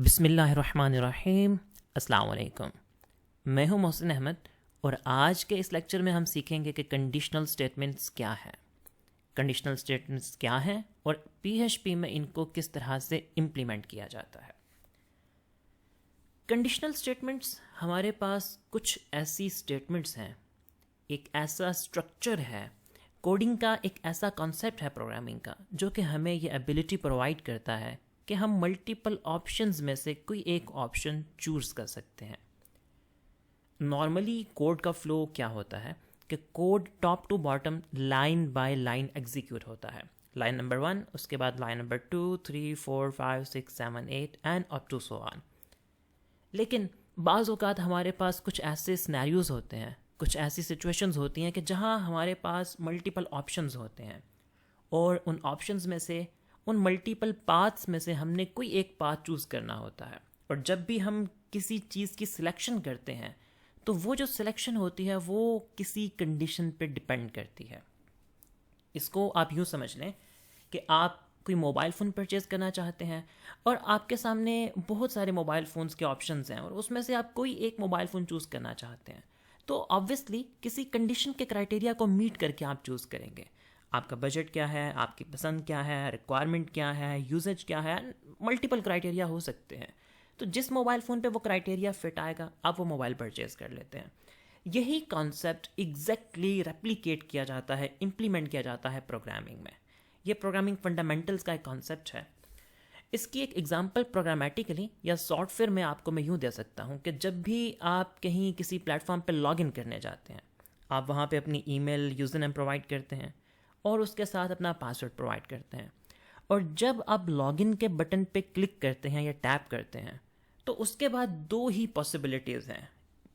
बिस्मिल्लाहिर्रहमानिर्रहीम। अस्सलाम वालेकुम। मैं हूं मोहसिन अहमद और आज के इस लेक्चर में हम सीखेंगे कि कंडीशनल स्टेटमेंट्स क्या हैं, कंडीशनल स्टेटमेंट्स क्या हैं और पीएचपी में इनको किस तरह से इम्प्लीमेंट किया जाता है। कंडीशनल स्टेटमेंट्स हमारे पास कुछ ऐसी स्टेटमेंट्स हैं, एक ऐसा स्ट्रक्चर है, कोडिंग का एक ऐसा कॉन्सेप्ट है प्रोग्रामिंग का, जो कि हमें ये एबिलिटी प्रोवाइड करता है कि हम मल्टीपल ऑप्शंस में से कोई एक ऑप्शन चूज़ कर सकते हैं। नॉर्मली कोड का फ्लो क्या होता है कि code top to bottom line by line execute होता है। लाइन नंबर 1, उसके बाद line number 2, 3, 4, 5, 6, 7, 8 and up to so on. लेकिन बाज़ औक़ात हमारे पास कुछ ऐसे सिनेरियोज़ होते हैं, कुछ ऐसी सिचुएशंस होती हैं कि जहां हमारे पास मल्टीपल ऑप्शंस होते हैं और उन ऑप्शंस में से, उन मल्टीपल पाथ्स में से हमने कोई एक पाथ चूज़ करना होता है। और जब भी हम किसी चीज़ की सिलेक्शन करते हैं तो वो जो सिलेक्शन होती है वो किसी कंडीशन पे डिपेंड करती है। इसको आप यूँ समझ लें कि आप कोई मोबाइल फ़ोन परचेज़ करना चाहते हैं और आपके सामने बहुत सारे मोबाइल फ़ोन्स के ऑप्शंस हैं और उसमें से आप कोई एक मोबाइल फ़ोन चूज़ करना चाहते हैं, तो ऑब्वियसली किसी कंडीशन के क्राइटेरिया को मीट करके आप चूज़ करेंगे। आपका बजट क्या है, आपकी पसंद क्या है, रिक्वायरमेंट क्या है, यूजेज क्या है, मल्टीपल क्राइटेरिया हो सकते हैं। तो जिस मोबाइल फ़ोन पे वो क्राइटेरिया फिट आएगा आप वो मोबाइल परचेज़ कर लेते हैं। यही कॉन्सेप्ट एग्जैक्टली रेप्लिकेट किया जाता है, इम्प्लीमेंट किया जाता है प्रोग्रामिंग में। ये प्रोग्रामिंग फंडामेंटल्स का एक कॉन्सेप्ट है। इसकी एक एग्जांपल प्रोग्रामेटिकली या सॉफ्टवेयर में आपको मैं यूँ दे सकता हूँ कि जब भी आप कहीं किसी प्लेटफॉर्म पर लॉगिन करने जाते हैं, आप वहाँ पे अपनी ईमेल यूज़र नेम प्रोवाइड करते हैं और उसके साथ अपना पासवर्ड प्रोवाइड करते हैं। और जब आप लॉगिन के बटन पे क्लिक करते हैं या टैप करते हैं तो उसके बाद दो ही पॉसिबिलिटीज़ हैं।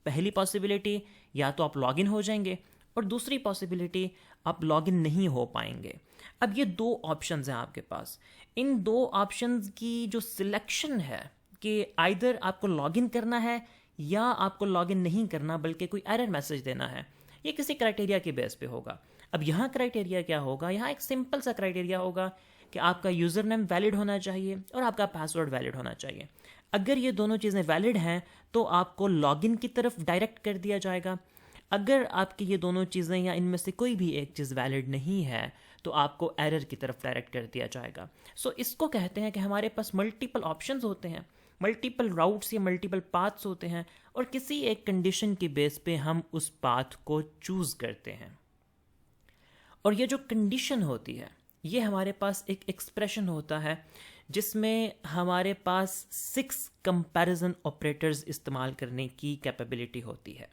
पहली पॉसिबिलिटी, या तो आप लॉगिन हो जाएंगे और दूसरी पॉसिबिलिटी, आप लॉगिन नहीं हो पाएंगे। अब ये दो ऑप्शंस हैं आपके पास। इन दो ऑप्शंस की जो सिलेक्शन है कि आइदर आपको लॉगिन करना है या आपको लॉगिन नहीं करना बल्कि कोई एरर मैसेज देना है, ये किसी क्राइटेरिया के बेस पे होगा। अब यहाँ क्राइटेरिया क्या होगा? यहाँ एक सिंपल सा क्राइटेरिया होगा कि आपका यूज़र नेम वैलिड होना चाहिए और आपका पासवर्ड वैलिड होना चाहिए। अगर ये दोनों चीज़ें वैलिड हैं तो आपको लॉगिन की तरफ डायरेक्ट कर दिया जाएगा। अगर आपकी ये दोनों चीज़ें या इनमें से कोई भी एक चीज़ वैलिड नहीं है तो आपको एरर की तरफ डायरेक्ट कर दिया जाएगा। सो इसको कहते हैं कि हमारे पास मल्टीपल ऑप्शंस होते हैं, मल्टीपल राउट्स या मल्टीपल पाथ्स होते हैं और किसी एक कंडीशन की बेस पे हम उस पाथ को चूज़ करते हैं। और ये जो कंडीशन होती है ये हमारे पास एक एक्सप्रेशन होता है जिसमें हमारे पास 6 कंपैरिजन ऑपरेटर्स इस्तेमाल करने की कैपेबिलिटी होती है।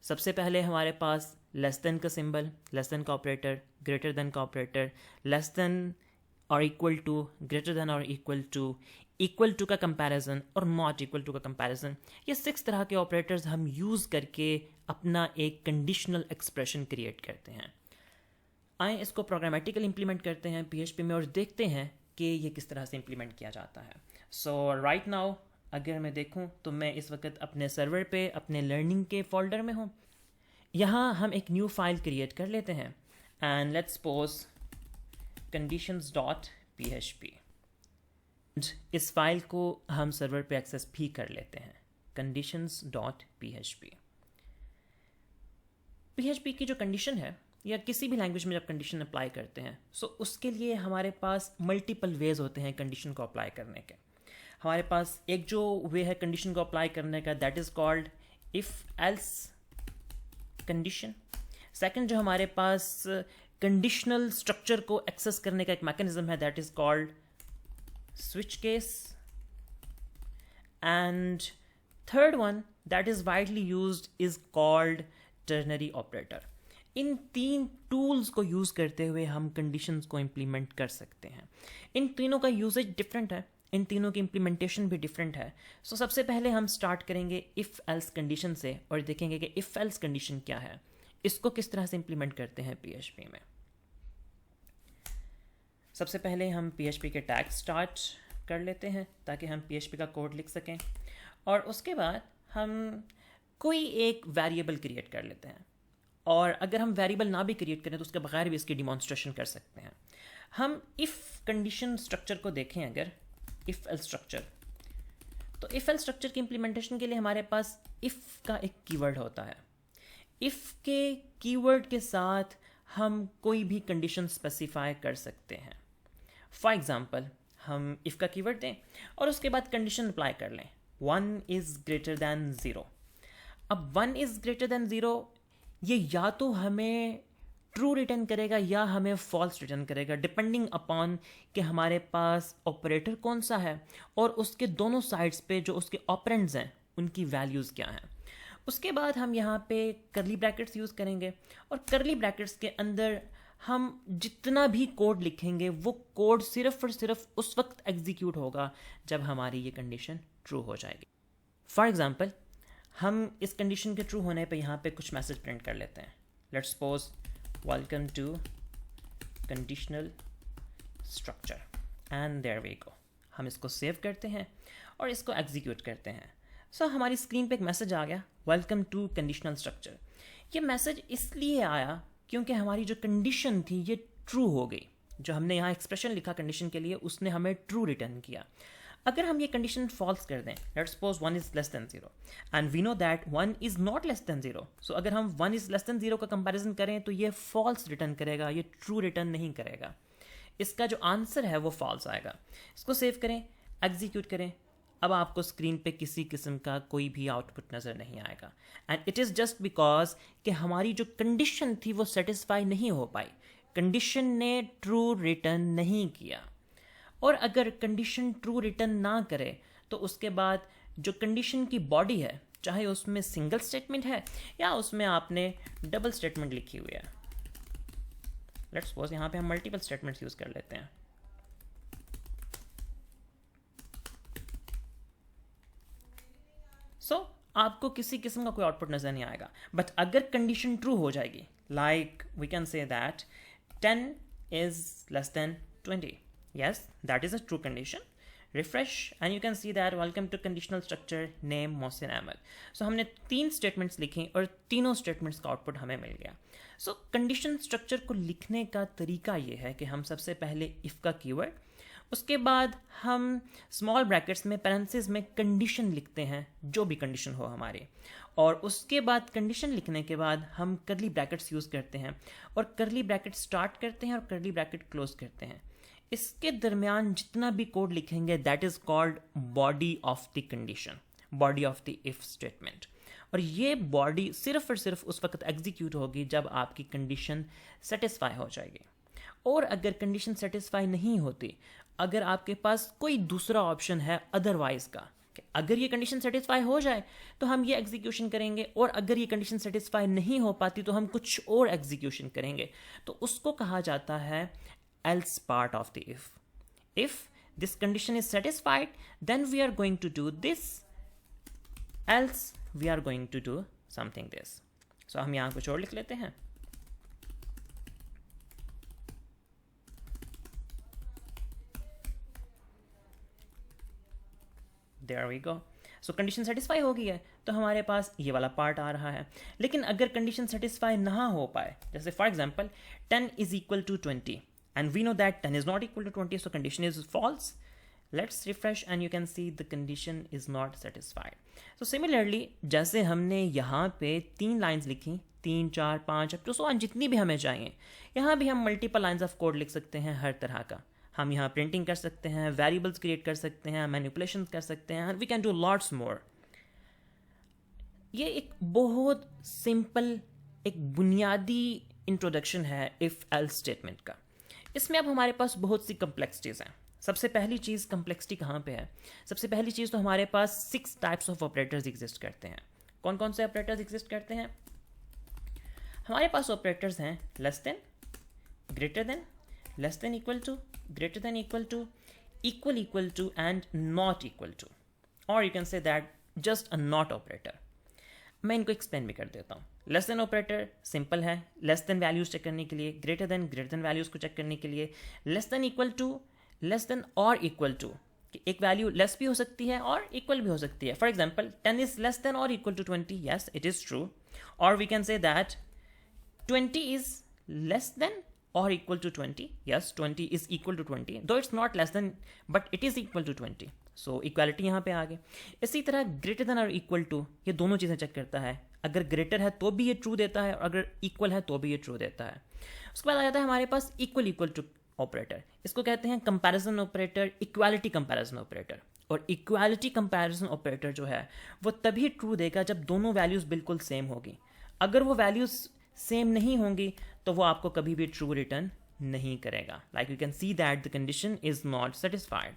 सबसे पहले हमारे पास लेस देन का सिंबल, लेस देन का ऑपरेटर, ग्रेटर देन का ऑपरेटर, लेस देन और इक्वल टू, ग्रेटर देन और इक्वल टू का कंपैरिजन और नॉट इक्वल टू का कंपैरिजन। ये 6 तरह के ऑपरेटर्स हम यूज़ करके अपना एक कंडीशनल एक्सप्रेशन क्रिएट करते हैं। आए इसको प्रोग्रामेटिकल इम्प्लीमेंट करते हैं पीएचपी में और देखते हैं कि ये किस तरह से इम्प्लीमेंट किया जाता है। सो राइट नाउ अगर मैं देखूं तो मैं इस वक्त अपने सर्वर पे अपने लर्निंग के फोल्डर में हूं। यहाँ हम एक न्यू फाइल क्रिएट कर लेते हैं एंड लेट्स सपोज conditions.php। इस फाइल को हम सर्वर पे एक्सेस भी कर लेते हैं, conditions.php। PHP की जो कंडीशन है या किसी भी लैंग्वेज में जब कंडीशन अप्लाई करते हैं सो उसके लिए हमारे पास मल्टीपल वेज होते हैं कंडीशन को अप्लाई करने के। हमारे पास एक जो वे है कंडीशन को अप्लाई करने का, that is called if else condition. Second जो हमारे पास कंडीशनल स्ट्रक्चर को एक्सेस करने का एक मैकेनिज्म है, that is called switch case. And third one that is widely used is called ternary operator. In 3 tools को यूज़ करते हुए हम कंडीशंस को इम्प्लीमेंट कर सकते हैं। इन तीनों का यूजेज डिफरेंट है, इन तीनों की इम्प्लीमेंटेशन भी डिफरेंट है। सो सबसे पहले हम स्टार्ट करेंगे इफ़ एल्स कंडीशन से और देखेंगे कि इफ़ एल्स कंडीशन क्या है, इसको किस तरह से इम्प्लीमेंट करते हैं पीएचपी में। सबसे पहले हम पीएचपी के टैग्स स्टार्ट कर लेते हैं ताकि हम पीएचपी का कोड लिख सकें और उसके बाद हम कोई एक वेरिएबल क्रिएट कर लेते हैं। और अगर हम वेरिएबल ना भी क्रिएट करें तो उसके बगैर भी इसकी डिमॉन्स्ट्रेशन कर सकते हैं। हम इफ़ कंडीशन स्ट्रक्चर को देखें, अगर इफ़ एल्स स्ट्रक्चर, तो इफ एल्स स्ट्रक्चर की इम्प्लीमेंटेशन के लिए हमारे पास इफ का एक कीवर्ड होता है। इफ के कीवर्ड के साथ हम कोई भी कंडीशन स्पेसिफाई कर सकते हैं। फॉर एग्जाम्पल, हम इफ का कीवर्ड दें और उसके बाद कंडीशन अप्लाई कर लें 1 इज ग्रेटर दैन 0। अब 1 इज ग्रेटर दैन 0 ये या तो हमें ट्रू रिटर्न करेगा या हमें फॉल्स रिटर्न करेगा, डिपेंडिंग अपॉन कि हमारे पास ऑपरेटर कौन सा है और उसके दोनों साइड्स पे जो उसके ऑपरेंड्स हैं उनकी वैल्यूज़ क्या हैं। उसके बाद हम यहाँ पे करली ब्रैकेट्स यूज़ करेंगे और करली ब्रैकेट्स के अंदर हम जितना भी कोड लिखेंगे वो कोड सिर्फ और सिर्फ उस वक्त एग्जीक्यूट होगा जब हमारी ये कंडीशन ट्रू हो जाएगी। फॉर एग्जाम्पल, हम इस कंडीशन के ट्रू होने पे यहाँ पे कुछ मैसेज प्रिंट कर लेते हैं। Let's suppose welcome to conditional structure and there we go. हम इसको सेव करते हैं और इसको एग्जीक्यूट करते हैं। सो हमारी स्क्रीन पे एक मैसेज आ गया, वेलकम टू कंडीशनल स्ट्रक्चर। ये मैसेज इसलिए आया क्योंकि हमारी जो कंडीशन थी ये ट्रू हो गई। जो हमने यहाँ एक्सप्रेशन लिखा कंडीशन के लिए उसने हमें ट्रू रिटर्न किया। अगर हम ये कंडीशन फॉल्स कर दें, let's suppose 1 is less than 0 and we know that 1 is not less than 0, so अगर हम 1 इज लेस देन 0 का कंपैरिजन करें तो ये फॉल्स रिटर्न करेगा, ये ट्रू रिटर्न नहीं करेगा। इसका जो आंसर है वो फॉल्स आएगा। इसको सेव करें, एग्जीक्यूट करें। अब आपको स्क्रीन पे किसी किस्म का कोई भी आउटपुट नज़र नहीं आएगा and it is just because कि हमारी जो कंडीशन थी वो सेटिस्फाई नहीं हो पाई, कंडीशन ने ट्रू रिटर्न नहीं किया। और अगर कंडीशन ट्रू रिटर्न ना करे तो उसके बाद जो कंडीशन की बॉडी है, चाहे उसमें सिंगल स्टेटमेंट है या उसमें आपने डबल स्टेटमेंट लिखी हुई है, लेट्स सपोज यहाँ पे हम मल्टीपल स्टेटमेंट्स यूज़ कर लेते हैं। सो आपको किसी किस्म का कोई आउटपुट नज़र नहीं आएगा। बट अगर कंडीशन ट्रू हो जाएगी, like we can say that 10 is less than 20, yes, that is a true condition. Refresh and you can see that welcome to conditional structure name Mohsin Ahmed. So हमने 3 statements लिखे और तीनों statements का output हमें मिल गया। सो condition structure को लिखने का तरीका ये है कि हम सबसे पहले इफ़ का कीवर्ड, उसके बाद हम स्मॉल ब्रैकेट्स में पैरेंथेसिस में कंडीशन लिखते हैं, जो भी कंडीशन हो हमारी, और उसके बाद कंडीशन लिखने के बाद हम करली ब्रैकेट्स यूज़ करते हैं और करली ब्रैकेट स्टार्ट करते हैं और करली ब्रैकेट क्लोज करते हैं। इसके दरमियान जितना भी कोड लिखेंगे that is called body of the condition, body of the if statement. और ये बॉडी सिर्फ और सिर्फ उस वक्त एग्जीक्यूट होगी जब आपकी कंडीशन सेटिस्फाई हो जाएगी। और अगर कंडीशन सेटिस्फाई नहीं होती, अगर आपके पास कोई दूसरा ऑप्शन है अदरवाइज का, कि अगर ये कंडीशन सेटिस्फाई हो जाए तो हम ये एग्जीक्यूशन करेंगे और अगर ये कंडीशन सेटिस्फाई नहीं हो पाती तो हम कुछ और एग्जीक्यूशन करेंगे, तो उसको कहा जाता है else part of the if. If this condition is satisfied, then we are going to do this, else we are going to do something this. So हम यहाँ कुछ और लिख लेते हैं। There we go. So condition satisfy हो गई है तो हमारे पास ये वाला पार्ट आ रहा है। लेकिन अगर कंडीशन सेटिस्फाई ना हो पाए, जैसे for example 10 is equal to 20 and we know that 10 is not equal to 20, so condition is false. Let's refresh and you can see the condition is not satisfied. So similarly, जैसे हमने यहाँ पे 3 lines लिखी, 3, 4, 5 up to so on, जितनी भी हमें चाहिए, यहाँ भी हम मल्टीपल लाइन्स ऑफ कोड लिख सकते हैं हर तरह का। हम यहाँ प्रिंटिंग कर सकते हैं, वेरिएबल्स क्रिएट कर सकते हैं, मैनिपुलेशन कर सकते हैं, we can do lots more. ये एक बहुत सिंपल, एक बुनियादी इंट्रोडक्शन है इफ़ एल्स स्टेटमेंट का। इसमें अब हमारे पास बहुत सी कम्प्लेक्सिटीज़ हैं। सबसे पहली चीज़, कम्प्लेक्सिटी कहाँ पे है? सबसे पहली चीज़ तो हमारे पास 6 टाइप्स ऑफ ऑपरेटर्स एग्जिस्ट करते हैं। कौन कौन से ऑपरेटर्स एग्जिस्ट करते हैं? हमारे पास ऑपरेटर्स हैं less than, greater than, less than equal to, greater than equal to and not equal to, और you can say that just a not operator. मैं इनको एक्सप्लेन भी कर देता हूँ। लेस देन ऑपरेटर सिंपल है, लेस देन वैल्यूज चेक करने के लिए, ग्रेटर देन वैल्यूज को चेक करने के लिए, less than equal to, less than और इक्वल टू, कि एक वैल्यू लेस भी हो सकती है और इक्वल भी हो सकती है। For example 10 is less than और equal to 20, yes it is true, और we can say that 20 is less than और equal to 20, yes 20 is equal to 20, though it's not less than but it is equal to 20, so equality यहाँ पे आ गई। इसी तरह greater than और equal to, ये दोनों चीज़ें चेक करता है, अगर ग्रेटर है तो भी ये ट्रू देता है और अगर इक्वल है तो भी ये ट्रू देता है। उसके बाद आ जाता है हमारे पास इक्वल इक्वल टू ऑपरेटर, इसको कहते हैं comparison operator, equality comparison operator. और इक्वालिटी कंपैरिजन ऑपरेटर जो है वो तभी ट्रू देगा जब दोनों वैल्यूज़ बिल्कुल सेम होगी। अगर वो वैल्यूज़ सेम नहीं होंगी तो वो आपको कभी भी ट्रू रिटर्न नहीं करेगा। Like you can see that the condition is not satisfied.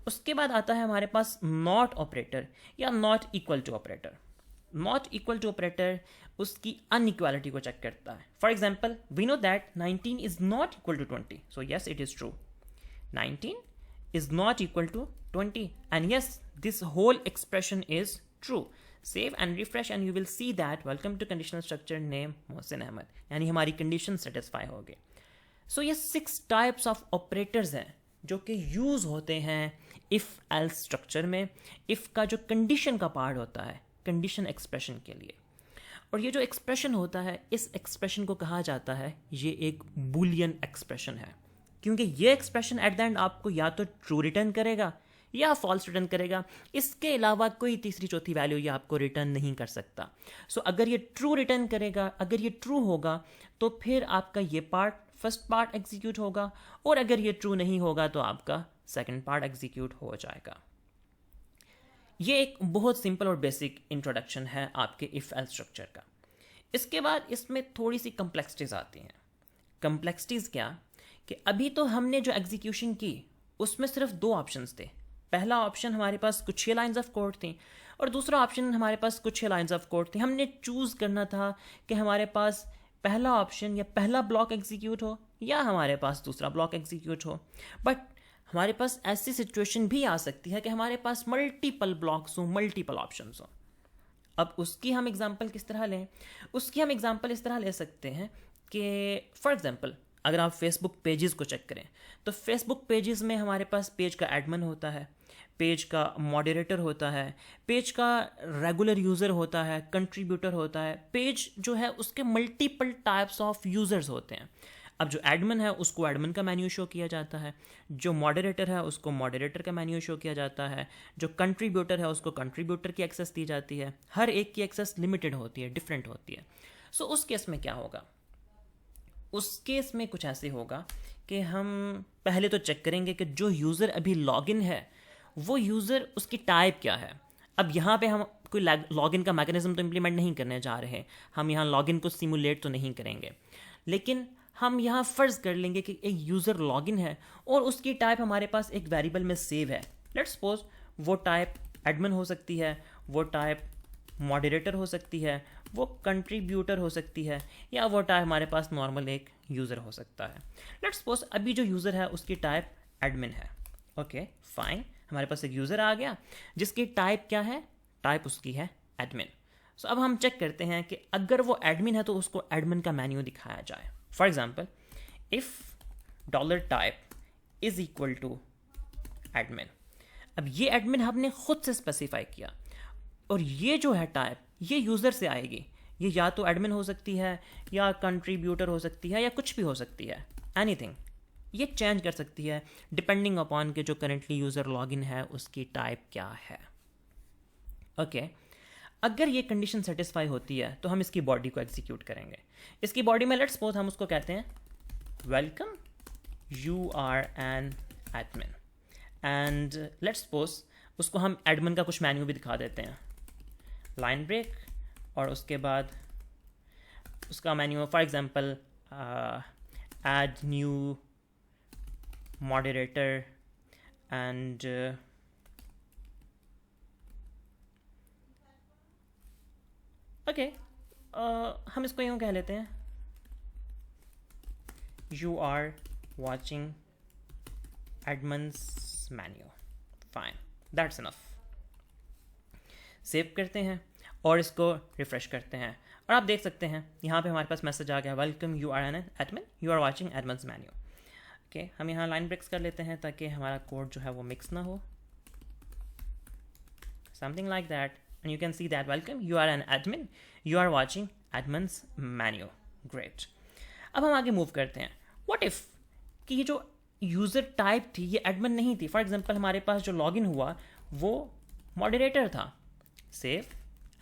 उसके बाद आता है हमारे पास नॉट ऑपरेटर या not equal to operator. Not equal to operator उसकी अनइक्वालिटी को चेक करता है। For example we know that 19 is not equal to 20, so yes it is true, 19 is not equal to 20, and yes this whole expression is true. Save and refresh and you will see that welcome to conditional structure name Mohsin Ahmed, यानी हमारी condition satisfy हो गई। सो ये 6 types of operators हैं जो कि use होते हैं इफ़ एल्स स्ट्रक्चर में। इफ़ का जो कंडीशन का पार्ट होता है कंडीशन एक्सप्रेशन के लिए, और ये जो एक्सप्रेशन होता है इस एक्सप्रेशन को कहा जाता है ये एक बूलियन एक्सप्रेशन है, क्योंकि ये एक्सप्रेशन एट द एंड आपको या तो ट्रू रिटर्न करेगा या फॉल्स रिटर्न करेगा, इसके अलावा कोई तीसरी चौथी वैल्यू ये आपको रिटर्न नहीं कर सकता। सो अगर ये ट्रू रिटर्न करेगा, अगर ये ट्रू होगा तो फिर आपका ये पार्ट फर्स्ट पार्ट एग्जीक्यूट होगा, और अगर ये ट्रू नहीं होगा तो आपका सेकंड पार्ट एग्जीक्यूट हो जाएगा। ये एक बहुत सिंपल और बेसिक इंट्रोडक्शन है आपके इफ एल्स स्ट्रक्चर का। इसके बाद इसमें थोड़ी सी कम्प्लेक्सिटीज आती हैं। कम्प्लेक्सिटीज क्या कि अभी तो हमने जो एग्जीक्यूशन की उसमें सिर्फ 2 ऑप्शंस थे। पहला ऑप्शन हमारे पास कुछ 6 लाइंस ऑफ कोड थी और दूसरा ऑप्शन हमारे पास कुछ 6 लाइंस ऑफ कोड थी। हमने चूज़ करना था कि हमारे पास पहला ऑप्शन या पहला ब्लॉक एग्जीक्यूट हो या हमारे पास दूसरा ब्लॉक एग्जीक्यूट हो। बट हमारे पास ऐसी सिचुएशन भी आ सकती है कि हमारे पास मल्टीपल ब्लॉक्स हो, मल्टीपल ऑप्शंस हो। अब उसकी हम एग्जांपल किस तरह लें? उसकी हम एग्जांपल इस तरह ले सकते हैं कि फॉर एग्जांपल अगर आप फेसबुक पेजेस को चेक करें तो फेसबुक पेजेस में हमारे पास पेज का एडमिन होता है, पेज का मॉडरेटर होता है, पेज का रेगुलर यूज़र होता है, कंट्रीब्यूटर होता है। पेज जो है उसके मल्टीपल टाइप्स ऑफ यूज़र्स होते हैं। अब जो एडमिन है उसको एडमिन का मेन्यू शो किया जाता है, जो मॉडरेटर है उसको मॉडरेटर का मेन्यू शो किया जाता है, जो कंट्रीब्यूटर है उसको कंट्रीब्यूटर की एक्सेस दी जाती है। हर एक की एक्सेस लिमिटेड होती है, डिफरेंट होती है। सो उस केस में क्या होगा? उस केस में कुछ ऐसे होगा कि हम पहले तो चेक करेंगे कि जो यूज़र अभी लॉगिन है वो यूज़र उसकी टाइप क्या है। अब यहाँ पे हम कोई लॉगिन का मैकेनिज्म तो इम्प्लीमेंट नहीं करने जा रहे हैं, हम यहाँ लॉगिन को सिमुलेट तो नहीं करेंगे, लेकिन हम यहाँ फ़र्ज़ कर लेंगे कि एक यूज़र लॉगिन है और उसकी टाइप हमारे पास एक वेरिएबल में सेव है। लेट्स सपोज वो टाइप एडमिन हो सकती है, वो टाइप मॉडरेटर हो सकती है, वो कंट्रीब्यूटर हो सकती है, या वो टाइप हमारे पास नॉर्मल एक यूज़र हो सकता है। लेट्स सपोज अभी जो यूज़र है उसकी टाइप एडमिन है। ओके फाइन, हमारे पास एक यूज़र आ गया जिसकी टाइप क्या है? टाइप उसकी है एडमिन। सो अब हम चेक करते हैं कि अगर वो एडमिन है तो उसको एडमिन का मेन्यू दिखाया जाए। For example if $type is equal to admin. अब ये एडमिन हमने खुद से स्पेसिफाई किया और ये जो है टाइप ये यूज़र से आएगी। ये या तो एडमिन हो सकती है या कंट्रीब्यूटर हो सकती है या कुछ भी हो सकती है, एनीथिंग। ये चेंज कर सकती है डिपेंडिंग अपॉन के जो करेंटली यूज़र लॉगिन है उसकी टाइप क्या है। ओके अगर ये कंडीशन सेटिस्फाई होती है तो हम इसकी बॉडी को एग्जीक्यूट करेंगे। इसकी बॉडी में लेट्स सपोज हम उसको कहते हैं welcome you are an admin, and let's suppose उसको हम एडमिन का कुछ मेन्यू भी दिखा देते हैं, लाइन ब्रेक, और उसके बाद उसका menu for example add new moderator and okay हम इसको यूँ कह लेते हैं you are watching admins menu. Fine, that's enough. Save करते हैं और इसको रिफ्रेश करते हैं और आप देख सकते हैं यहाँ पे हमारे पास मैसेज आ गया welcome you are an admin, you are watching admins menu. Okay हम यहाँ लाइन ब्रेक्स कर लेते हैं ताकि हमारा कोड जो है वो मिक्स ना हो, something like that, and you can see that welcome you are an admin, you are watching admins menu. Great. अब हम आगे मूव करते हैं व्हाट इफ़ कि ये जो यूज़र टाइप थी ये एडमिन नहीं थी. फॉर एग्जांपल हमारे पास जो लॉगिन हुआ वो मॉडरेटर था. Save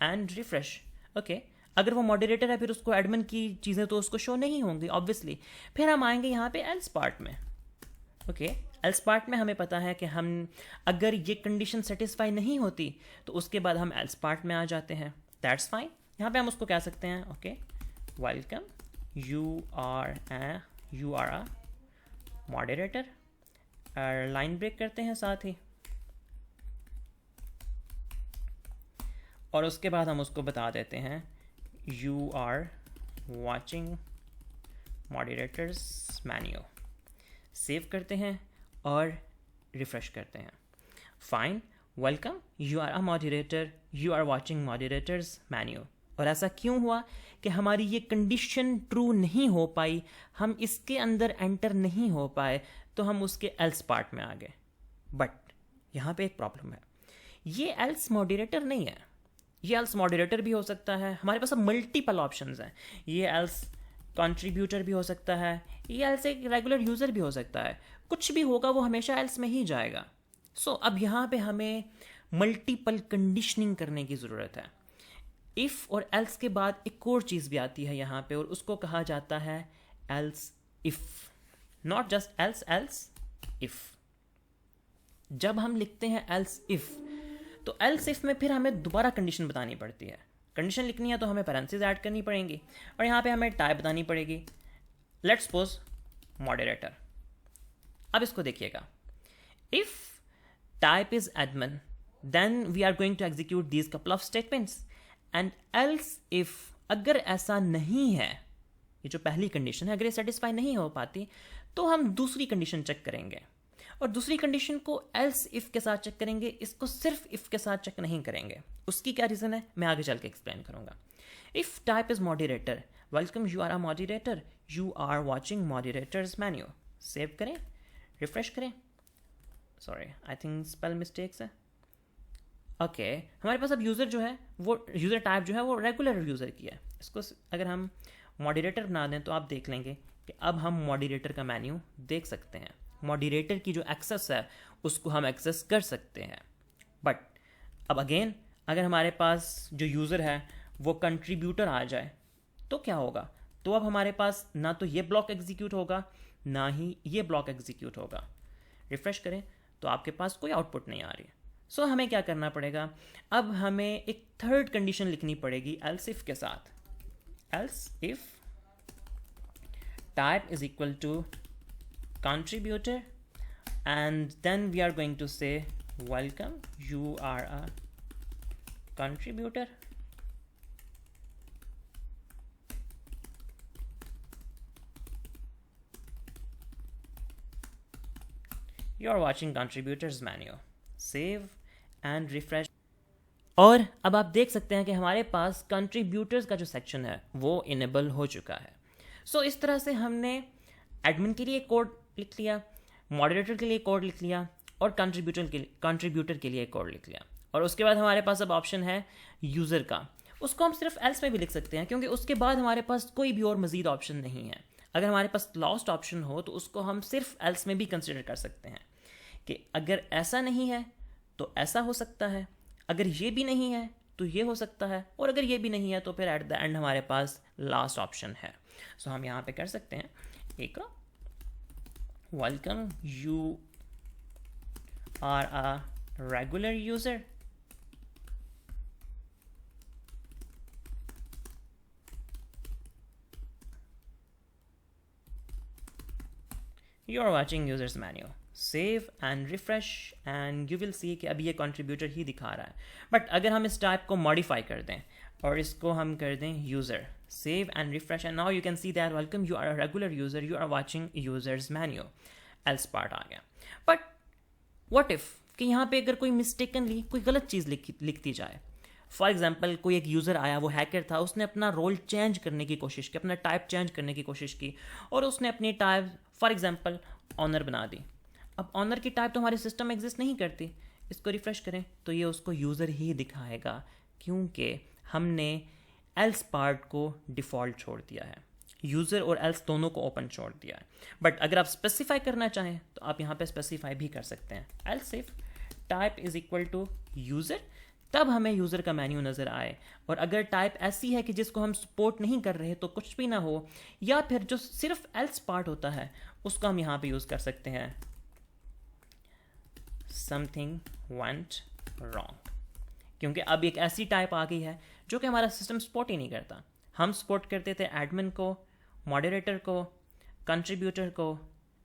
and refresh. ओके, अगर वो मॉडरेटर है फिर उसको एडमिन की चीज़ें तो उसको शो नहीं होंगी ऑब्वियसली. फिर हम आएंगे यहाँ पे एल्स पार्ट में. ओके, एल्स पार्ट में हमें पता है कि हम अगर ये कंडीशन सेटिस्फाई नहीं होती तो उसके बाद हम एल्स पार्ट में आ जाते हैं. That's fine. यहाँ पे हम उसको कह सकते हैं okay welcome you are a moderator. Line break करते हैं साथ ही और उसके बाद हम उसको बता देते हैं you are watching moderators menu. Save करते हैं और रिफ्रेश करते हैं. Fine, welcome you are a moderator, you are watching moderators menu. और ऐसा क्यों हुआ कि हमारी ये कंडीशन ट्रू नहीं हो पाई, हम इसके अंदर एंटर नहीं हो पाए, तो हम उसके एल्स पार्ट में आ गए. बट यहाँ पे एक प्रॉब्लम है, ये एल्स मॉडरेटर नहीं है. ये एल्स मॉडरेटर भी हो सकता है. हमारे पास अब मल्टीपल ऑप्शंस हैं. ये एल्स कंट्रीब्यूटर भी हो सकता है, ये एल्स एक रेगुलर यूज़र भी हो सकता है. कुछ भी होगा वो हमेशा एल्स में ही जाएगा. सो अब यहाँ पे हमें मल्टीपल कंडीशनिंग करने की ज़रूरत है. इफ़ और एल्स के बाद एक और चीज़ भी आती है यहाँ पे और उसको कहा जाता है else if. Not just else, else if. जब हम लिखते हैं एल्स इफ़ तो एल्स इफ़ में फिर हमें दोबारा कंडीशन बतानी पड़ती है. कंडीशन लिखनी है तो हमें पैरेंथेसिस ऐड करनी पड़ेंगी और यहाँ पे हमें टाइप बतानी पड़ेगी. Let's suppose moderator. अब इसको देखिएगा, if type is admin then we are going to execute these couple of statements. And else if अगर ऐसा नहीं है, ये जो पहली कंडीशन है अगर ये सेटिस्फाई नहीं हो पाती तो हम दूसरी कंडीशन चेक करेंगे और दूसरी कंडीशन को एल्स इफ़ के साथ चेक करेंगे. इसको सिर्फ इफ़ के साथ चेक नहीं करेंगे. उसकी क्या रीज़न है मैं आगे चल के एक्सप्लेन करूंगा. If type is moderator, welcome you are a moderator, you are watching moderators menu. Save करें, रिफ्रेश करें. Sorry I think spell mistakes है. ओके, हमारे पास अब यूज़र जो है वो यूज़र टाइप जो है वो रेगुलर यूज़र की है. इसको अगर हम मॉडरेटर बना दें तो आप देख लेंगे कि अब हम मॉडरेटर का मेन्यू देख सकते हैं. मॉडरेटर की जो एक्सेस है उसको हम एक्सेस कर सकते हैं. बट अब अगेन अगर हमारे पास जो यूज़र है वो कंट्रीब्यूटर आ जाए तो क्या होगा. तो अब हमारे पास ना तो ये ब्लॉक एग्जीक्यूट होगा ना ही ये ब्लॉक एग्जीक्यूट होगा. रिफ्रेश करें तो आपके पास कोई आउटपुट नहीं आ रही. सो हमें क्या करना पड़ेगा, अब हमें एक थर्ड कंडीशन लिखनी पड़ेगी एल्स इफ के साथ. Else if type is equal to contributor and then we are going to say welcome you are a contributor. You are watching contributors menu. Save and refresh. और अब आप देख सकते हैं कि हमारे पास कंट्रीब्यूटर्स का जो सेक्शन है वो इनेबल हो चुका है. सो इस तरह से हमने एडमिन के लिए कोड लिख लिया, मॉडरेटर के लिए कोड लिख लिया और कंट्रीब्यूटर के लिए कोड लिख लिया. और उसके बाद हमारे पास अब ऑप्शन है यूज़र का. उसको हम सिर्फ एल्स में भी लिख सकते हैं क्योंकि उसके बाद हमारे पास कोई भी और मज़ीद ऑप्शन नहीं है. अगर हमारे पास लास्ट ऑप्शन हो तो उसको हम सिर्फ एल्स में भी कंसिडर कर सकते हैं कि अगर ऐसा नहीं है तो ऐसा हो सकता है, अगर ये भी नहीं है तो ये हो सकता है, और अगर ये भी नहीं है तो फिर एट द एंड हमारे पास लास्ट ऑप्शन है. सो हम यहाँ पे कर सकते हैं एक welcome you are a regular user, you are watching users menu. Save and refresh and you will see कि अभी ये कंट्रीब्यूटर ही दिखा रहा है. बट अगर हम इस टाइप को मॉडिफाई कर दें और इसको हम कर दें user, save and refresh and now you can see that welcome you are a regular user, you are watching users menu, else part आ गया. बट व्हाट इफ़ कि यहाँ पे अगर कोई मिस्टेकनली कोई गलत चीज़ लिखती जाए. फॉर एग्जाम्पल कोई एक यूज़र आया, वो हैकर था, उसने अपना रोल चेंज करने की कोशिश की, अपना टाइप चेंज करने की कोशिश की और उसने अपनी टाइप फॉर एग्जाम्पल ऑनर बना दी. अब ऑनर की टाइप तो हमारे सिस्टम में एग्जिस्ट नहीं करती. इसको रिफ्रेश करें तो ये उसको यूज़र ही दिखाएगा क्योंकि हमने एल्स पार्ट को डिफ़ॉल्ट छोड़ दिया है. यूज़र और एल्स दोनों को ओपन छोड़ दिया है। बट अगर आप स्पेसिफाई करना चाहें तो आप यहाँ पे स्पेसिफाई भी कर सकते हैं, else if type is equal to user, तब हमें यूज़र का मेन्यू नज़र आए। और अगर टाइप ऐसी है कि जिसको हम सपोर्ट नहीं कर रहे तो कुछ भी ना हो, या फिर जो सिर्फ एल्स पार्ट होता है उसको हम यहाँ पे यूज़ कर सकते हैं, समथिंग वेंट रॉन्ग, क्योंकि अब एक ऐसी टाइप आ गई है जो कि हमारा सिस्टम सपोर्ट ही नहीं करता। हम सपोर्ट करते थे एडमिन को, मॉडरेटर को, कंट्रीब्यूटर को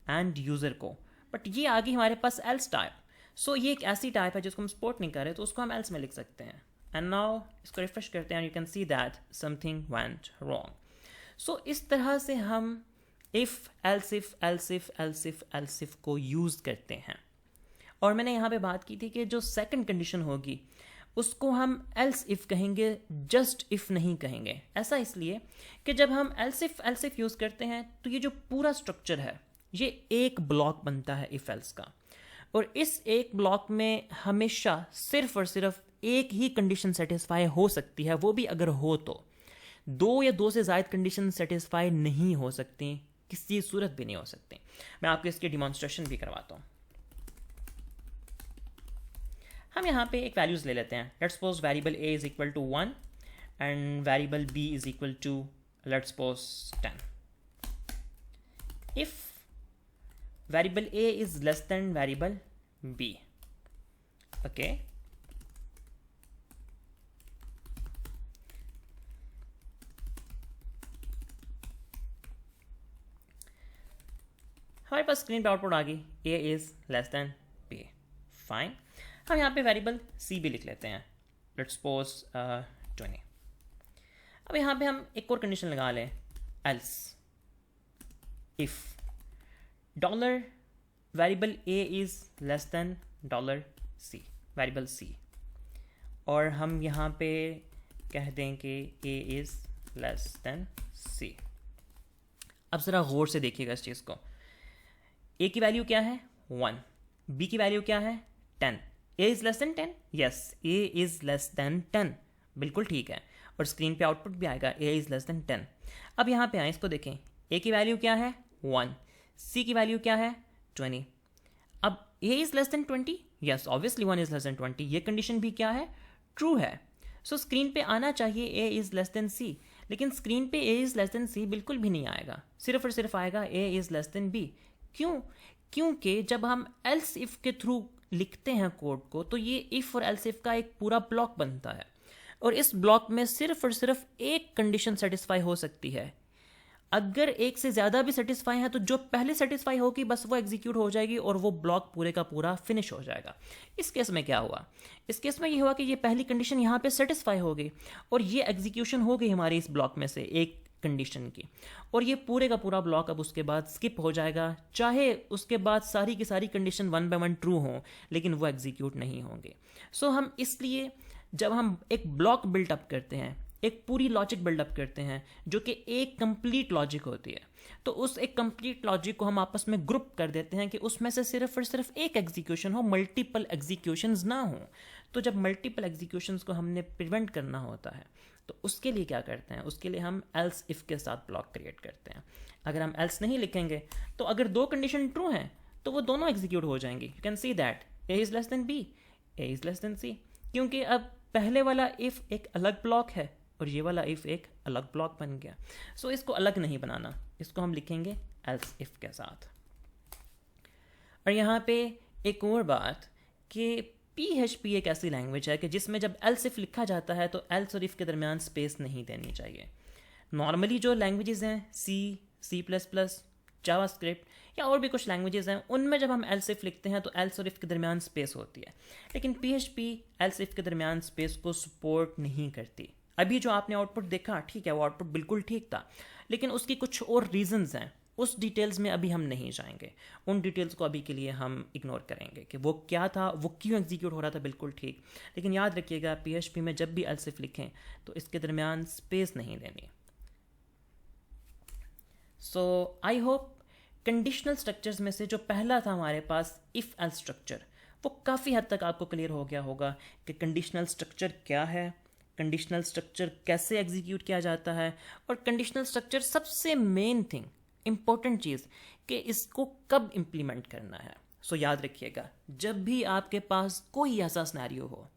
एंड यूज़र को, बट ये आ गई हमारे पास एल्स टाइप। सो ये एक ऐसी टाइप है जिसको हम सपोर्ट नहीं कर रहे, तो उसको हम एल्स में लिख सकते हैं। एंड नाउ इसको रिफ्रेश करते हैं, you can see that something went wrong. So इस तरह से हम if else if else if else if else if को यूज़ करते हैं। और मैंने यहाँ पे बात की थी कि जो सेकंड कंडीशन होगी उसको हम एल्स इफ़ कहेंगे, जस्ट इफ़ नहीं कहेंगे। ऐसा इसलिए कि जब हम एल्स इफ़ यूज़ करते हैं तो ये जो पूरा स्ट्रक्चर है ये एक ब्लॉक बनता है इफ़ एल्स का, और इस एक ब्लॉक में हमेशा सिर्फ और सिर्फ एक ही कंडीशन सेटिस्फाई हो सकती है, वो भी अगर हो तो। दो या दो से ज़ायद कंडीशन सेटिस्फाई नहीं हो सकती, किसी सूरत भी नहीं हो सकती। मैं आपको इसकी डिमॉन्स्ट्रेशन भी करवाता हूँ। हम यहाँ पे एक वैल्यूज़ ले लेते हैं। Let's suppose variable a is equal to 1 and variable b is equal to let's suppose 10। If variable a is less than variable b, okay, हमारे पास स्क्रीन पे आउटपुट आ गई, a is less than b, fine. हम यहाँ पे variable c भी लिख लेते हैं, लेट्स सपोज 20। अब यहाँ पे हम एक और कंडीशन लगा लें, else if dollar variable a is less then dollar c, variable c, और हम यहाँ पे कह दें कि a is less then c। अब ज़रा गौर से देखिएगा इस चीज़ को। a की वैल्यू क्या है 1, b की वैल्यू क्या है 10, a is less than 10, yes a is less than 10, बिल्कुल ठीक है। और स्क्रीन पे आउटपुट भी आएगा a इज़ लेस देन 10। अब यहाँ पे आए, इसको देखें, a की वैल्यू क्या है 1, c की वैल्यू क्या है 20। अब a is less than 20, yes obviously 1 is less than 20, ये कंडीशन भी क्या है, ट्रू है। सो स्क्रीन पे आना चाहिए a is less then c, लेकिन स्क्रीन पे a is less then c बिल्कुल भी नहीं आएगा, सिर्फ और सिर्फ आएगा a is less than b। क्यों? क्योंकि जब हम एल्स इफ़ के थ्रू लिखते हैं कोड को तो ये इफ़ और एल्स इफ़ का एक पूरा ब्लॉक बनता है, और इस ब्लॉक में सिर्फ और सिर्फ एक कंडीशन सेटिस्फाई हो सकती है। अगर एक से ज़्यादा भी सेटिस्फाई है तो जो पहले सेटिस्फाई होगी बस वो एग्जीक्यूट हो जाएगी और वो ब्लॉक पूरे का पूरा फिनिश हो जाएगा। इस केस में क्या हुआ, इस केस में ये हुआ कि ये पहली कंडीशन यहाँ पे सेटिस्फाई हो गई और ये एग्जीक्यूशन हो गई हमारे इस ब्लॉक में से एक कंडीशन की, और ये पूरे का पूरा ब्लॉक अब उसके बाद स्किप हो जाएगा, चाहे उसके बाद सारी की सारी कंडीशन 1 बाय 1 ट्रू हों, लेकिन वो एग्जीक्यूट नहीं होंगे। सो हम इसलिए जब हम एक ब्लॉक बिल्डअप करते हैं, एक पूरी लॉजिक बिल्डअप करते हैं जो कि एक कंप्लीट लॉजिक होती है, तो उस एक कंप्लीट लॉजिक को हम आपस में ग्रुप कर देते हैं कि उसमें से सिर्फ और सिर्फ एक एग्जीक्यूशन हो, मल्टीपल एग्जीक्यूशंस ना हो। तो जब मल्टीपल एग्जीक्यूशंस को हमने प्रिवेंट करना होता है तो उसके लिए क्या करते हैं, उसके लिए हम एल्स इफ़ के साथ ब्लॉक क्रिएट करते हैं। अगर हम एल्स नहीं लिखेंगे तो अगर दो कंडीशन ट्रू हैं तो वो दोनों एग्जीक्यूट हो जाएंगी। You can see that a is less than b, a is less then c, क्योंकि अब पहले वाला इफ़ एक अलग ब्लॉक है और ये वाला इफ़ एक अलग ब्लॉक बन गया। सो इसको अलग नहीं बनाना, इसको हम लिखेंगे एल्स इफ़ के साथ। और यहाँ पे एक और बात कि PHP एक ऐसी लैंग्वेज है कि जिसमें जब एल्स इफ़ लिखा जाता है तो एल्स और इफ़ के दरमियान स्पेस नहीं देनी चाहिए। नॉर्मली जो लैंग्वेजेस हैं C++, जावास्क्रिप्ट या और भी कुछ लैंग्वेजेस हैं, उनमें जब हम एल्स इफ़ लिखते हैं तो एल्स और इफ़ के दरमियान स्पेस होती है, लेकिन PHP एल्स इफ़ के दरमियान स्पेस को सपोर्ट नहीं करती। अभी जो आपने आउटपुट देखा, ठीक है, वो आउटपुट बिल्कुल ठीक था, लेकिन उसकी कुछ और रीजंस हैं, उस डिटेल्स में अभी हम नहीं जाएंगे। उन डिटेल्स को अभी के लिए हम इग्नोर करेंगे कि वो क्या था, वो क्यों एग्जीक्यूट हो रहा था, बिल्कुल ठीक। लेकिन याद रखिएगा PHP में जब भी एल्स इफ लिखें तो इसके दरमियान स्पेस नहीं देनी। सो आई होप कंडीशनल स्ट्रक्चर्स में से जो पहला था हमारे पास इफ़ एल्स स्ट्रक्चर, वो काफ़ी हद तक आपको क्लियर हो गया होगा कि कंडीशनल स्ट्रक्चर क्या है, कंडीशनल स्ट्रक्चर कैसे एग्जीक्यूट किया जाता है, और कंडीशनल स्ट्रक्चर सबसे मेन थिंग, इंपॉर्टेंट चीज़, कि इसको कब इम्प्लीमेंट करना है। सो याद रखिएगा, जब भी आपके पास कोई ऐसा सिनेरियो हो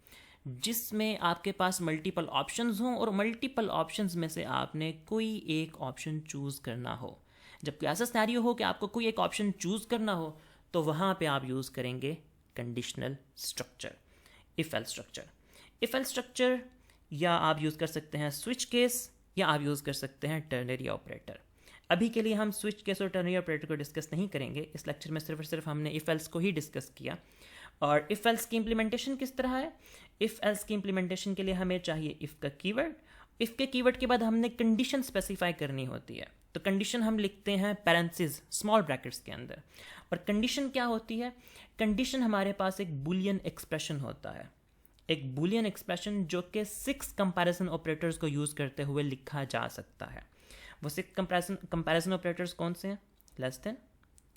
जिसमें आपके पास मल्टीपल ऑप्शंस हों और मल्टीपल ऑप्शंस में से आपने कोई एक ऑप्शन चूज़ करना हो, जब कोई ऐसा सिनेरियो हो कि आपको कोई एक ऑप्शन चूज़ करना हो, तो वहाँ पे आप यूज़ करेंगे conditional structure, if else structure. If else structure या आप यूज़ कर सकते हैं स्विच केस, या आप यूज़ कर सकते हैं टर्नरी ऑपरेटर। अभी के लिए हम स्विच केस और टर्नरी ऑपरेटर को डिस्कस नहीं करेंगे, इस लेक्चर में सिर्फ और सिर्फ हमने इफ एल्स को ही डिस्कस किया। और इफ एल्स की इम्प्लीमेंटेशन किस तरह है? इफ एल्स की इम्प्लीमेंटेशन के लिए हमें चाहिए इफ का कीवर्ड। इफ के कीवर्ड के बाद हमने कंडीशन स्पेसिफाई करनी होती है, तो कंडीशन हम लिखते हैं पैरेंथेसिस स्मॉल ब्रैकेट्स के अंदर। और कंडीशन क्या होती है? कंडीशन हमारे पास एक बुलियन एक्सप्रेशन होता है, एक बुलियन एक्सप्रेशन जो कि 6 कंपैरिजन ऑपरेटर्स को यूज़ करते हुए लिखा जा सकता है। वो 6 कंपैरिजन ऑपरेटर्स कौन से हैं? Less than,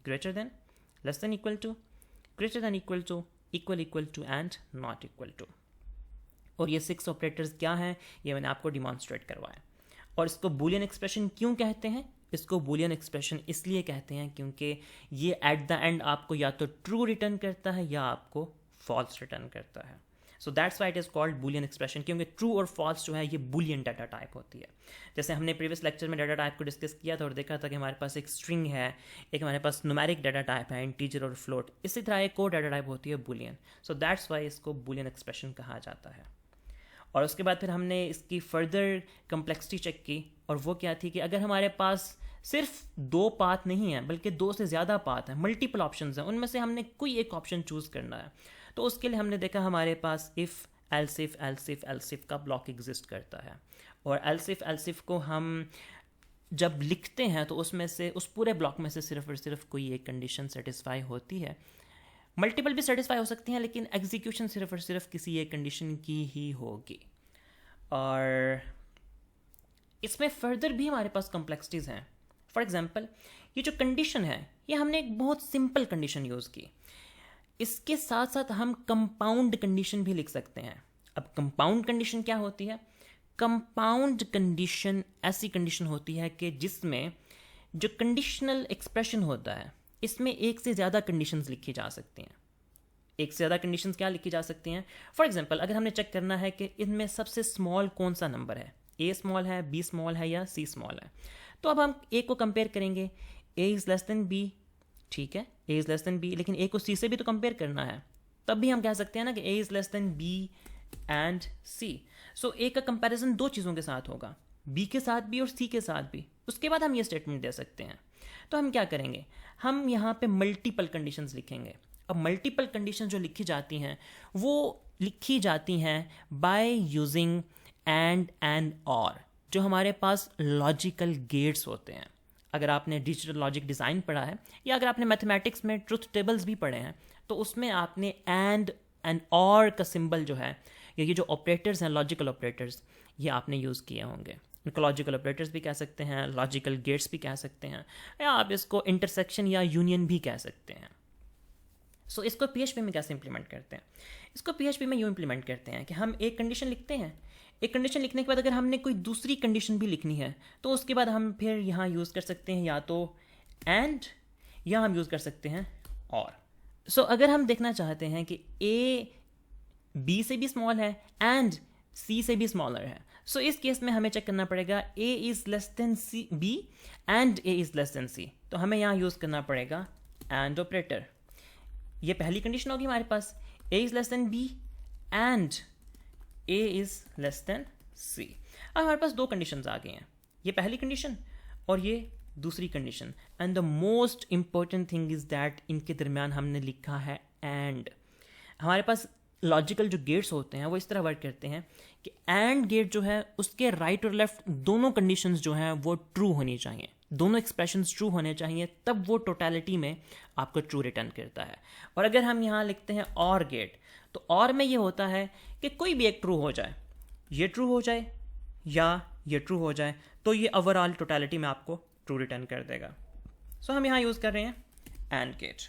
greater than, less than equal to, greater than equal to and not equal to. और ये 6 ऑपरेटर्स क्या हैं, ये मैंने आपको डिमॉन्स्ट्रेट करवाया। और इसको बुलियन एक्सप्रेशन क्यों कहते हैं? इसको बुलियन एक्सप्रेशन इसलिए कहते हैं क्योंकि ये एट द एंड आपको या तो ट्रू रिटर्न करता है या आपको फॉल्स रिटर्न करता है। So that's why it is called Boolean expression, क्योंकि ट्रू और फॉल्स जो है ये बुलियन डाटा टाइप होती है। जैसे हमने प्रीवियस लेक्चर में डाटा टाइप को डिस्कस किया था और देखा था कि हमारे पास एक स्ट्रिंग है, एक हमारे पास न्यूमेरिक डाटा टाइप है, इंटीजर और फ्लोट। इसी तरह एक और डाटा टाइप होती है बुलियन। सो दैट्स वाई इसको बुलियन एक्सप्रेशन कहा जाता है। और उसके बाद फिर हमने इसकी फर्दर कम्प्लेक्सिटी चेक की, और वो क्या थी कि अगर हमारे पास सिर्फ 2 पाथ नहीं है बल्कि 2 से ज़्यादा पाथ हैं, मल्टीपल ऑप्शंस हैं, उनमें से हमने कोई एक ऑप्शन चूज़ करना है, तो उसके लिए हमने देखा हमारे पास इफ़ एल्सिफ का ब्लॉक एग्जिस्ट करता है। और एल्सिफ को हम जब लिखते हैं तो उसमें से, उस पूरे ब्लॉक में से सिर्फ और सिर्फ कोई एक कंडीशन सेटिस्फाई होती है। मल्टीपल भी सेटिस्फाई हो सकती हैं, लेकिन एग्जीक्यूशन सिर्फ और सिर्फ किसी एक कंडीशन की ही होगी। और इसमें फर्दर भी हमारे पास कॉम्प्लेक्सिटीज़ हैं। फॉर एग्जांपल, ये जो कंडीशन है, ये हमने एक बहुत सिंपल कंडीशन यूज़ की। इसके साथ साथ हम कंपाउंड कंडीशन भी लिख सकते हैं। अब कंपाउंड कंडीशन क्या होती है? कंपाउंड कंडीशन ऐसी कंडीशन होती है कि जिसमें जो कंडीशनल एक्सप्रेशन होता है, इसमें एक से ज़्यादा कंडीशंस लिखी जा सकती हैं। एक से ज़्यादा कंडीशंस क्या लिखी जा सकती हैं? फॉर एग्जांपल, अगर हमने चेक करना है कि इनमें सबसे स्मॉल कौन सा नंबर है, ए स्मॉल है, बी स्मॉल है या सी स्मॉल है, तो अब हम ए को कंपेयर करेंगे, A is less than B, ठीक है, A is less than B, लेकिन ए को सी से भी तो कंपेयर करना है, तब भी हम कह सकते हैं ना कि A is less than B and C. So A का कंपैरिजन 2 चीज़ों के साथ होगा, बी के साथ भी और सी के साथ भी। उसके बाद हम ये स्टेटमेंट दे सकते हैं। तो हम क्या करेंगे? हम यहाँ पे मल्टीपल कंडीशंस लिखेंगे। अब मल्टीपल कंडीशन जो लिखी जाती हैं वो लिखी जाती हैं बाय यूजिंग एंड और, जो हमारे पास लॉजिकल गेट्स होते हैं। अगर आपने डिजिटल लॉजिक डिज़ाइन पढ़ा है या अगर आपने मैथमेटिक्स में ट्रुथ टेबल्स भी पढ़े हैं, तो उसमें आपने एंड और का सिंबल जो है, ये जो ऑपरेटर्स हैं, लॉजिकल ऑपरेटर्स, ये आपने यूज़ किए होंगे। इनको लॉजिकल ऑपरेटर्स भी कह सकते हैं, लॉजिकल गेट्स भी कह सकते हैं, या आप इसको इंटरसेक्शन या यूनियन भी कह सकते हैं। सो इसको PHP में कैसे इंप्लीमेंट करते हैं? इसको PHP में यूँ इंप्लीमेंट करते हैं कि हम एक कंडीशन लिखते हैं, एक कंडीशन लिखने के बाद अगर हमने कोई दूसरी कंडीशन भी लिखनी है, तो उसके बाद हम फिर यहाँ यूज़ कर सकते हैं या तो एंड, या हम यूज़ कर सकते हैं और। सो अगर हम देखना चाहते हैं कि A B से भी स्मॉल है एंड C से भी स्मॉलर है, सो इस केस में हमें चेक करना पड़ेगा A is less than B and A is less then C, तो हमें यहाँ यूज़ करना पड़ेगा एंड ऑपरेटर। ये पहली कंडीशन होगी हमारे पास, A is less than B and A is less then C। अब हमारे पास 2 कंडीशंस आ गई हैं, ये पहली कंडीशन और ये दूसरी condition. And the most important thing is that इनके दरमियान हमने लिखा है एंड। हमारे पास लॉजिकल जो गेट्स होते हैं वो इस तरह वर्क करते हैं कि एंड गेट जो है उसके राइट और लेफ्ट दोनों कंडीशंस जो हैं वो ट्रू होनी चाहिए, दोनों एक्सप्रेशंस ट्रू होने चाहिए, तब वो टोटलिटी में आपको ट्रू रिटर्न करता है। और अगर हम यहाँ लिखते हैं और गेट, तो और में ये होता है कि कोई भी एक ट्रू हो जाए, ये ट्रू हो जाए या ये ट्रू हो जाए, तो ये ओवरऑल टोटलिटी में आपको ट्रू रिटर्न कर देगा। सो हम यहाँ यूज़ कर रहे हैं and gate.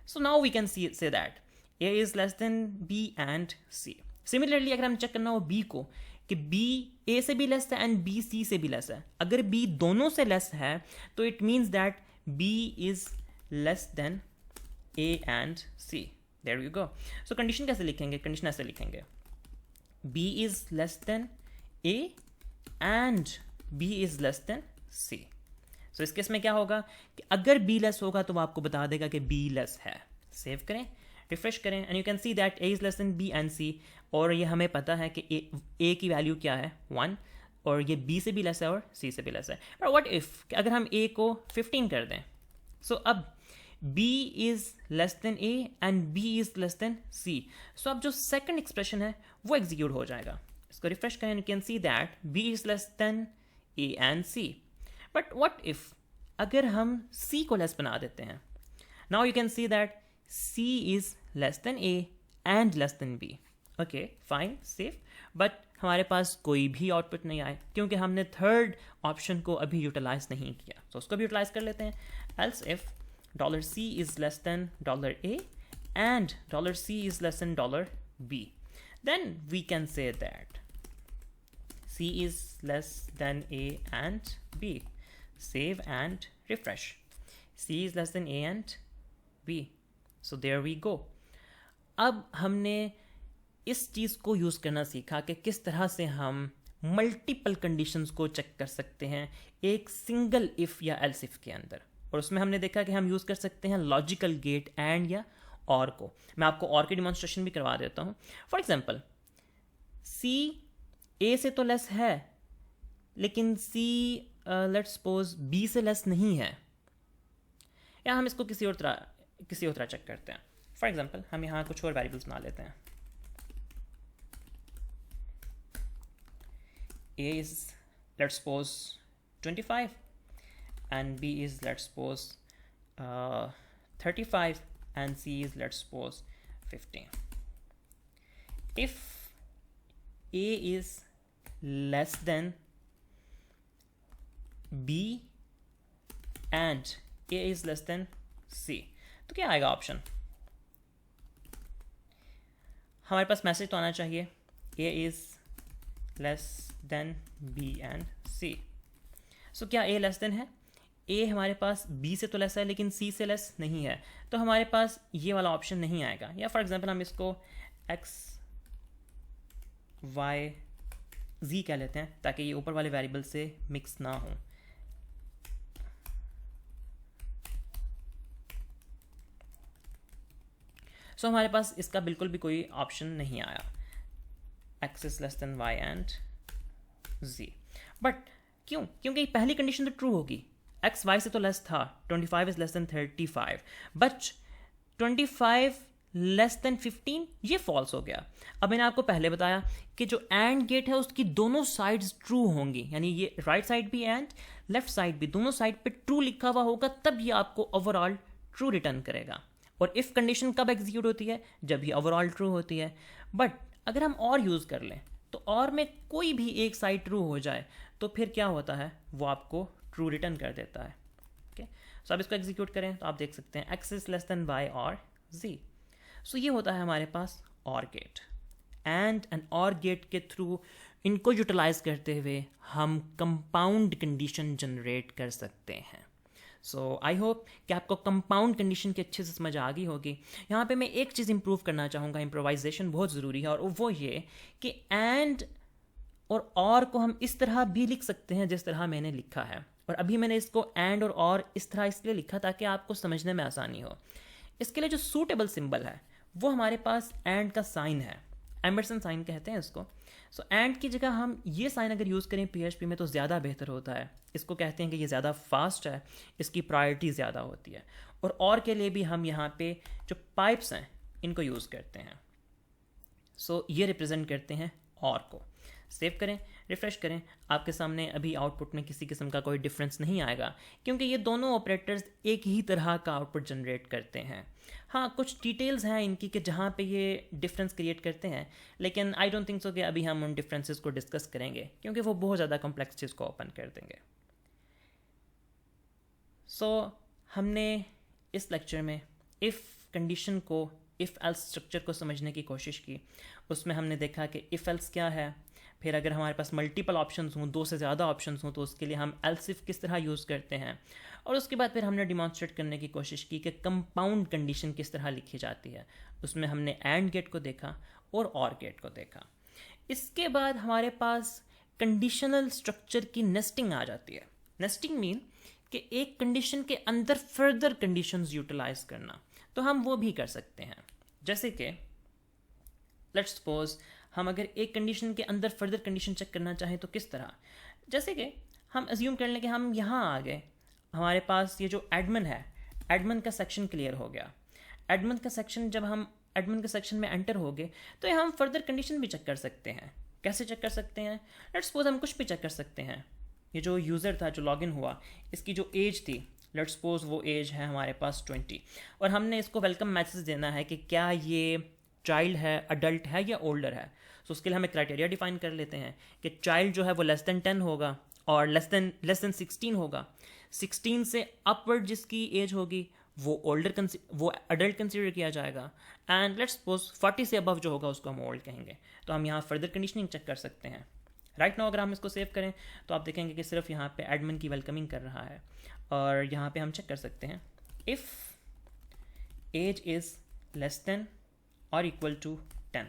So now we can see say that A is less than B and C। Similarly अगर हम चेक करना हो B को, कि बी ए से भी लेस है एंड बी सी से भी लेस है. अगर बी दोनों से लेस है तो it means that B is less than A and C. There you go. So condition कैसे लिखेंगे? कंडीशन ऐसे लिखेंगे, B is less than A and B is less than C. So इस केस में क्या होगा कि अगर बी लेस होगा तो वो आपको बता देगा कि बी लेस है. सेव करें, रिफ्रेश करें, and you can see that A is less than B and C. और ये हमें पता है कि ए की वैल्यू क्या है 1, और ये बी से भी लेस है और सी से भी लेस है. बट व्हाट इफ अगर हम ए को 15 कर दें. सो अब b is less then a and b is less then c. सो अब जो सेकंड एक्सप्रेशन है वो एग्जीक्यूट हो जाएगा. इसको रिफ्रेश करें, you can see that b is less then a and c. But what if अगर हम c को लेस बना देते हैं? Now you can see that c is less then a and less than b. Okay fine, safe. But हमारे पास कोई भी output नहीं आए क्योंकि हमने थर्ड ऑप्शन को अभी यूटिलाइज नहीं किया. तो उसको भी यूटिलाइज कर लेते हैं. Else if $C is less than $A and $C is less than $B, then we can say that C is less than A and B. Save and refresh. C is less than A and B. So there we go. अब हमने इस चीज़ को use करना सीखा कि किस तरह से हम मल्टीपल कंडीशंस को चेक कर सकते हैं एक सिंगल इफ़ या एल्स इफ़ के अंदर. और उसमें हमने देखा कि हम यूज़ कर सकते हैं लॉजिकल गेट एंड या और को. मैं आपको और की डिमॉन्स्ट्रेशन भी करवा देता हूँ. फॉर एग्जांपल, सी ए से तो लेस है लेकिन सी लेट्स सपोज बी से लेस नहीं है, या हम इसको किसी और तरह चेक करते हैं. फॉर एग्जांपल हम यहाँ कुछ और वेरिएबल्स बना लेते हैं. A is let's suppose 25 and b is let's suppose 35 and c is let's suppose 15. If a is less than b and a is less than c, तो क्या आएगा ऑप्शन? हमारे पास मैसेज तो आना चाहिए a is less than b and c. सो क्या a less than है? a हमारे पास b से तो लेस है लेकिन c से लेस नहीं है, तो हमारे पास ये वाला ऑप्शन नहीं आएगा. या फॉर एग्जांपल हम इसको x y z कह लेते हैं ताकि ये ऊपर वाले वेरिएबल से मिक्स ना हो. सो हमारे पास इसका बिल्कुल भी कोई ऑप्शन नहीं आया, x is less then y and z. But क्यों? क्योंकि पहली कंडीशन तो ट्रू होगी, x y से तो लेस था. 25 is less then 35, but 25 less than 15 ये फॉल्स हो गया. अब मैंने आपको पहले बताया कि जो एंड गेट है उसकी दोनों साइड्स ट्रू होंगी, यानी ये राइट साइड भी एंड लेफ्ट साइड भी दोनों साइड पे ट्रू लिखा हुआ होगा, तब ये आपको ओवरऑल ट्रू रिटर्न करेगा. और इफ कंडीशन कब एग्जीक्यूट होती है? जब ये ओवरऑल ट्रू होती है. बट अगर हम और यूज़ कर लें तो और में कोई भी एक साइड ट्रू हो जाए तो फिर क्या होता है, वो आपको ट्रू रिटर्न कर देता है. ओके, सो अब इसको एग्जीक्यूट करें तो आप देख सकते हैं x is less then y और z. सो ये होता है हमारे पास और गेट. एंड एन और गेट के थ्रू इनको यूटिलाइज करते हुए हम कंपाउंड कंडीशन जनरेट कर सकते हैं. सो आई होप कि आपको कंपाउंड कंडीशन की अच्छे से समझ आ गई होगी. यहाँ पे मैं एक चीज़ इंप्रूव करना चाहूँगा, इम्प्रोवाइजेशन बहुत ज़रूरी है, और वो ये कि एंड और को हम इस तरह भी लिख सकते हैं जिस तरह मैंने लिखा है. और अभी मैंने इसको एंड और इस तरह इसलिए लिखा ताकि आपको समझने में आसानी हो. इसके लिए जो सूटेबल सिंबल है वो हमारे पास एंड का साइन है, एमर्सन साइन कहते हैं इसको. सो एंड की जगह हम ये साइन अगर यूज़ करें PHP में तो ज़्यादा बेहतर होता है. इसको कहते हैं कि ये ज़्यादा फास्ट है, इसकी प्रायोरिटी ज़्यादा होती है. और के लिए भी हम यहाँ पे जो पाइप्स हैं इनको यूज़ करते हैं. सो ये रिप्रेजेंट करते हैं और को. सेव करें, रिफ्रेश करें, आपके सामने अभी आउटपुट में किसी किस्म का कोई डिफरेंस नहीं आएगा क्योंकि ये दोनों ऑपरेटर्स एक ही तरह का आउटपुट जनरेट करते हैं. हाँ, कुछ डिटेल्स हैं इनकी कि जहाँ पे ये डिफरेंस क्रिएट करते हैं, लेकिन आई डोंट थिंक सो कि अभी हम उन डिफरेंसेस को डिस्कस करेंगे क्योंकि वो बहुत ज़्यादा कॉम्प्लेक्स चीज़ को ओपन कर देंगे. सो हमने इस लेक्चर में इफ़ कंडीशन को, इफ़ एल्स स्ट्रक्चर को समझने की कोशिश की. उसमें हमने देखा कि इफ़ एल्स क्या है, फिर अगर हमारे पास मल्टीपल ऑप्शंस हों, 2 से ज़्यादा ऑप्शंस हों, तो उसके लिए हम एल्स इफ किस तरह यूज़ करते हैं। और उसके बाद फिर हमने डिमॉन्स्ट्रेट करने की कोशिश की कि कंपाउंड कंडीशन किस तरह लिखी जाती है। उसमें हमने एंड गेट को देखा और गेट को देखा। इसके बाद हमारे पास कंडीशनल स्ट्रक्चर की नेस्टिंग आ जाती है। नेस्टिंग मीन कि एक कंडीशन के अंदर फर्दर कंडीशंस यूटिलाइज करना। तो हम वो भी कर सकते हैं, जैसे कि लेट्स सपोज हम अगर एक कंडीशन के अंदर फर्दर कंडीशन चेक करना चाहें तो किस तरह, जैसे कि हम अज्यूम कर लें कि हम यहाँ आ गए, हमारे पास ये जो एडमिन है, एडमिन का सेक्शन क्लियर हो गया। एडमिन का सेक्शन, जब हम एडमिन के सेक्शन में एंटर हो गए तो हम फर्दर कंडीशन भी चेक कर सकते हैं। कैसे चेक कर सकते हैं? लेट्स सपोज हम कुछ भी चेक कर सकते हैं। ये जो यूज़र था जो लॉगिन हुआ, इसकी जो एज थी, लेट्स सपोज वो एज है हमारे पास 20, और हमने इसको वेलकम मैसेज देना है कि क्या ये चाइल्ड है, अडल्ट है या ओल्डर है। तो उसके लिए हमें क्राइटेरिया डिफाइन कर लेते हैं कि चाइल्ड जो है वो लेस देन 10 होगा और लेस देन 16 होगा। 16 से अपवर्ड जिसकी एज होगी वो वो अडल्ट कंसिडर किया जाएगा। एंड लेट्स सपोज 40 से अबव जो होगा उसको हम ओल्ड कहेंगे। तो हम यहाँ फर्दर कंडीशनिंग चेक कर सकते हैं। राइट नाउ अगर हम इसको सेव करें तो आप देखेंगे कि सिर्फ यहाँ पे एडमिन की वेलकमिंग कर रहा है। और यहाँ पे हम चेक कर सकते हैं if age is less than और इक्वल टू 10।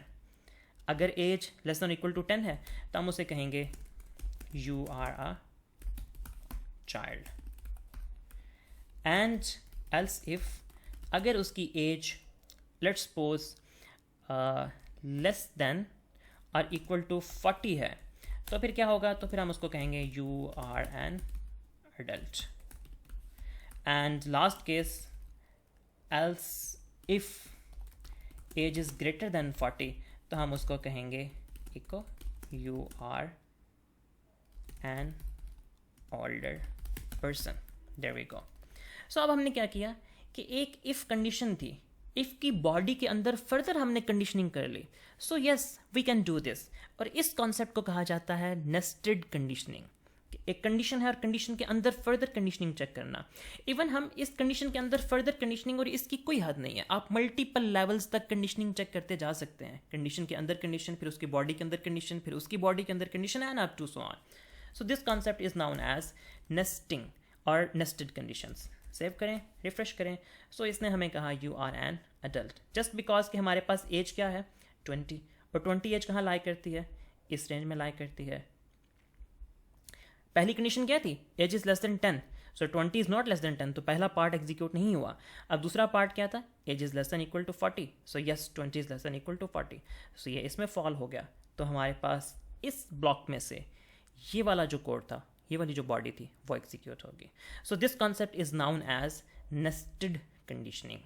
अगर age less than equal to 10 है तो हम उसे कहेंगे you are a child. And else if अगर उसकी age let's suppose less than और इक्वल टू 40 है तो फिर क्या होगा? तो फिर हम उसको कहेंगे you are an adult. And last case, else if age is greater than 40 तो हम उसको कहेंगे echo you are an older person. There we go. So अब हमने क्या किया कि एक इफ कंडीशन थी, इफ़ की बॉडी के अंदर फर्दर हमने कंडीशनिंग कर ली। So yes we can do this. और इस कॉन्सेप्ट को कहा जाता है नेस्टेड कंडीशनिंग। एक कंडीशन है और कंडीशन के अंदर फर्दर कंडीशनिंग चेक करना। इवन हम इस कंडीशन के अंदर फर्दर कंडीशनिंग, और इसकी कोई हद नहीं है, आप मल्टीपल लेवल्स तक कंडीशनिंग चेक करते जा सकते हैं। कंडीशन के अंदर कंडीशन, फिर उसकी बॉडी के अंदर कंडीशन, फिर उसकी बॉडी के अंदर condition, and up to so on. So this concept is known as nesting और नेस्टेड कंडीशंस। सेव करें, रिफ्रेश करें। सो इसने हमें कहा you are an adult, just because कि हमारे पास एज क्या है 20, और 20 एज कहाँ लाई करती है? इस रेंज में लाई करती है। पहली कंडीशन क्या थी? Age is less than 10, so 20 is not less than 10, तो पहला पार्ट एग्जीक्यूट नहीं हुआ। अब दूसरा पार्ट क्या था? Age is less than equal to 40, so yes 20 is less than equal to 40, so ये इसमें फॉल हो गया। तो हमारे पास इस ब्लॉक में से ये वाला जो कोड था, ये वाली जो बॉडी थी, वो एग्जीक्यूट होगी। So this concept is known as nested conditioning.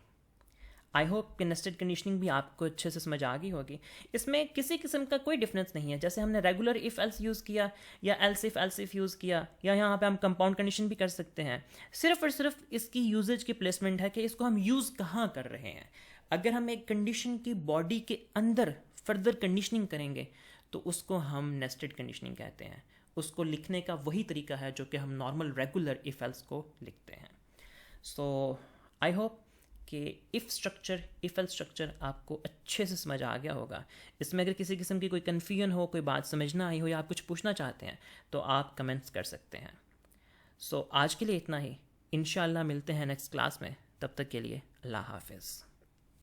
I hope कि नेस्टेड कंडीशनिंग भी आपको अच्छे से समझ आ गई होगी। इसमें किसी किस्म का कोई डिफरेंस नहीं है। जैसे हमने रेगुलर इफ़ एल्स यूज़ किया या एल्स इफ यूज़ किया, या यहाँ पे हम कंपाउंड कंडीशन भी कर सकते हैं। सिर्फ और सिर्फ इसकी यूजेज की प्लेसमेंट है कि इसको हम यूज़ कहाँ कर रहे हैं। अगर हम एक कंडीशन की बॉडी के अंदर फर्दर कंडीशनिंग करेंगे तो उसको हम नेस्टेड कंडीशनिंग कहते हैं। उसको लिखने का वही तरीका है जो कि हम नॉर्मल रेगुलर इफ़ एल्स को लिखते हैं। सो आई होप कि इफ़ एल्स स्ट्रक्चर आपको अच्छे से समझ आ गया होगा। इसमें अगर किसी किस्म की कोई कन्फ्यूजन हो, कोई बात समझना आई हो, या आप कुछ पूछना चाहते हैं तो आप कमेंट्स कर सकते हैं। सो आज के लिए इतना ही। इंशाल्लाह मिलते हैं नेक्स्ट क्लास में। तब तक के लिए अल्लाह हाफिज़।